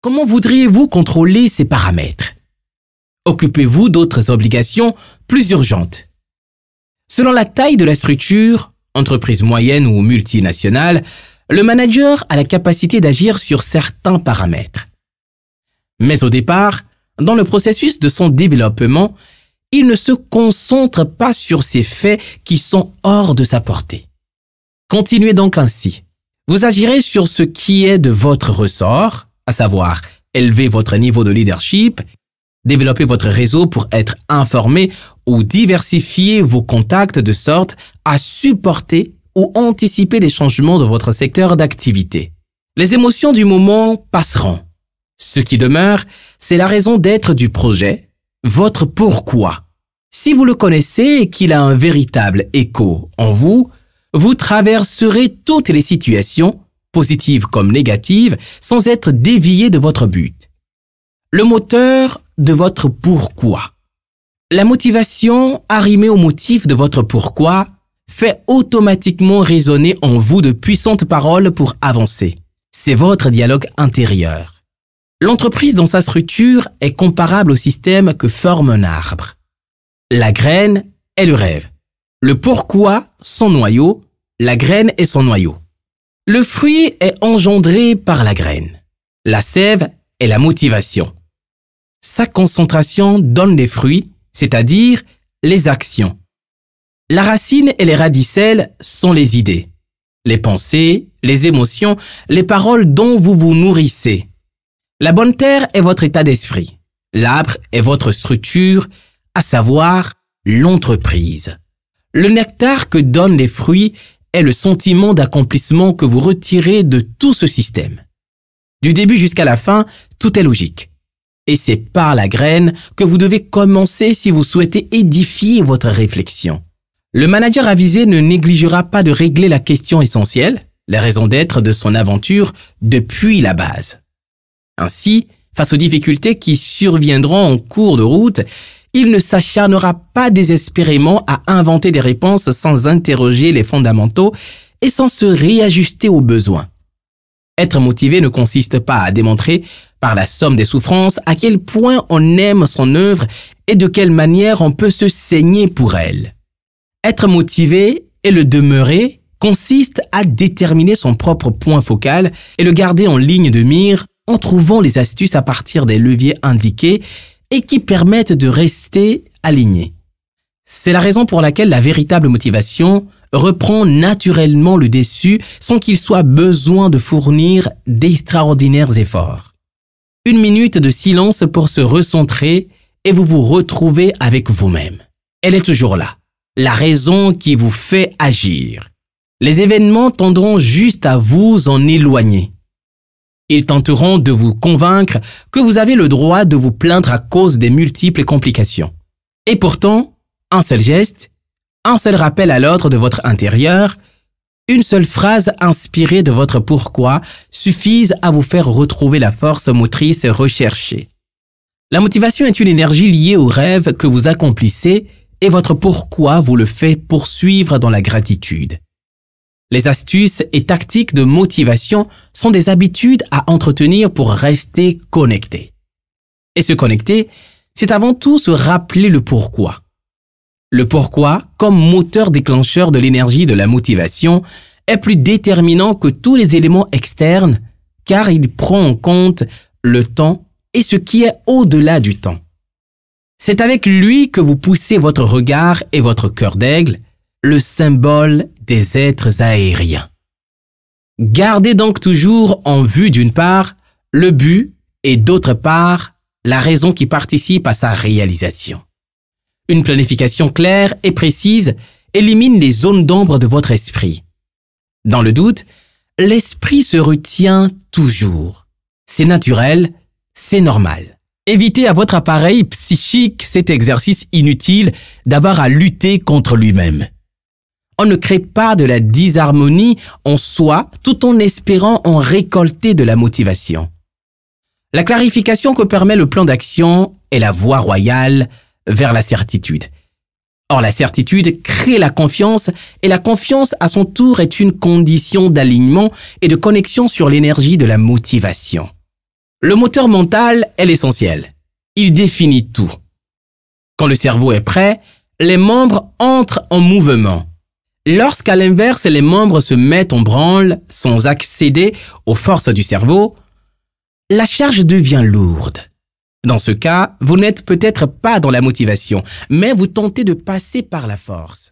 Comment voudriez-vous contrôler ces paramètres? Occupez-vous d'autres obligations plus urgentes. Selon la taille de la structure, entreprise moyenne ou multinationale, le manager a la capacité d'agir sur certains paramètres. Mais au départ, dans le processus de son développement, il ne se concentre pas sur ces faits qui sont hors de sa portée. Continuez donc ainsi. Vous agirez sur ce qui est de votre ressort, à savoir élever votre niveau de leadership, développer votre réseau pour être informé ou diversifier vos contacts de sorte à supporter ou anticiper les changements de votre secteur d'activité. Les émotions du moment passeront. Ce qui demeure, c'est la raison d'être du projet, votre pourquoi. Si vous le connaissez et qu'il a un véritable écho en vous, vous traverserez toutes les situations, positives comme négatives, sans être dévié de votre but. Le moteur de votre pourquoi. La motivation arrimée au motif de votre pourquoi fait automatiquement résonner en vous de puissantes paroles pour avancer. C'est votre dialogue intérieur. L'entreprise dans sa structure est comparable au système que forme un arbre. La graine est le rêve. Le pourquoi, son noyau, la graine est son noyau. Le fruit est engendré par la graine. La sève est la motivation. Sa concentration donne les fruits, c'est-à-dire les actions. La racine et les radicelles sont les idées, les pensées, les émotions, les paroles dont vous vous nourrissez. La bonne terre est votre état d'esprit. L'arbre est votre structure, à savoir l'entreprise. Le nectar que donnent les fruits est le sentiment d'accomplissement que vous retirez de tout ce système. Du début jusqu'à la fin, tout est logique. Et c'est par la graine que vous devez commencer si vous souhaitez édifier votre réflexion. Le manager avisé ne négligera pas de régler la question essentielle, la raison d'être de son aventure depuis la base. Ainsi, face aux difficultés qui surviendront en cours de route, il ne s'acharnera pas désespérément à inventer des réponses sans interroger les fondamentaux et sans se réajuster aux besoins. Être motivé ne consiste pas à démontrer par la somme des souffrances à quel point on aime son œuvre et de quelle manière on peut se saigner pour elle. Être motivé et le demeurer consiste à déterminer son propre point focal et le garder en ligne de mire en trouvant les astuces à partir des leviers indiqués et qui permettent de rester aligné. C'est la raison pour laquelle la véritable motivation reprend naturellement le dessus sans qu'il soit besoin de fournir d'extraordinaires efforts. 1 minute de silence pour se recentrer et vous vous retrouvez avec vous-même. Elle est toujours là, la raison qui vous fait agir. Les événements tendront juste à vous en éloigner. Ils tenteront de vous convaincre que vous avez le droit de vous plaindre à cause des multiples complications. Et pourtant, un seul geste, un seul rappel à l'ordre de votre intérieur, une seule phrase inspirée de votre pourquoi suffisent à vous faire retrouver la force motrice recherchée. La motivation est une énergie liée au rêve que vous accomplissez et votre pourquoi vous le fait poursuivre dans la gratitude. Les astuces et tactiques de motivation sont des habitudes à entretenir pour rester connecté. Et se connecter, c'est avant tout se rappeler le pourquoi. Le pourquoi, comme moteur déclencheur de l'énergie de la motivation, est plus déterminant que tous les éléments externes car il prend en compte le temps et ce qui est au-delà du temps. C'est avec lui que vous poussez votre regard et votre cœur d'aigle, le symbole des êtres aériens. Gardez donc toujours en vue d'une part le but et d'autre part la raison qui participe à sa réalisation. Une planification claire et précise élimine les zones d'ombre de votre esprit. Dans le doute, l'esprit se retient toujours. C'est naturel, c'est normal. Évitez à votre appareil psychique cet exercice inutile d'avoir à lutter contre lui-même. On ne crée pas de la disharmonie en soi tout en espérant en récolter de la motivation. La clarification que permet le plan d'action est la voie royale vers la certitude. Or, la certitude crée la confiance et la confiance à son tour est une condition d'alignement et de connexion sur l'énergie de la motivation. Le moteur mental est l'essentiel. Il définit tout. Quand le cerveau est prêt, les membres entrent en mouvement. Lorsqu'à l'inverse, les membres se mettent en branle sans accéder aux forces du cerveau, la charge devient lourde. Dans ce cas, vous n'êtes peut-être pas dans la motivation, mais vous tentez de passer par la force.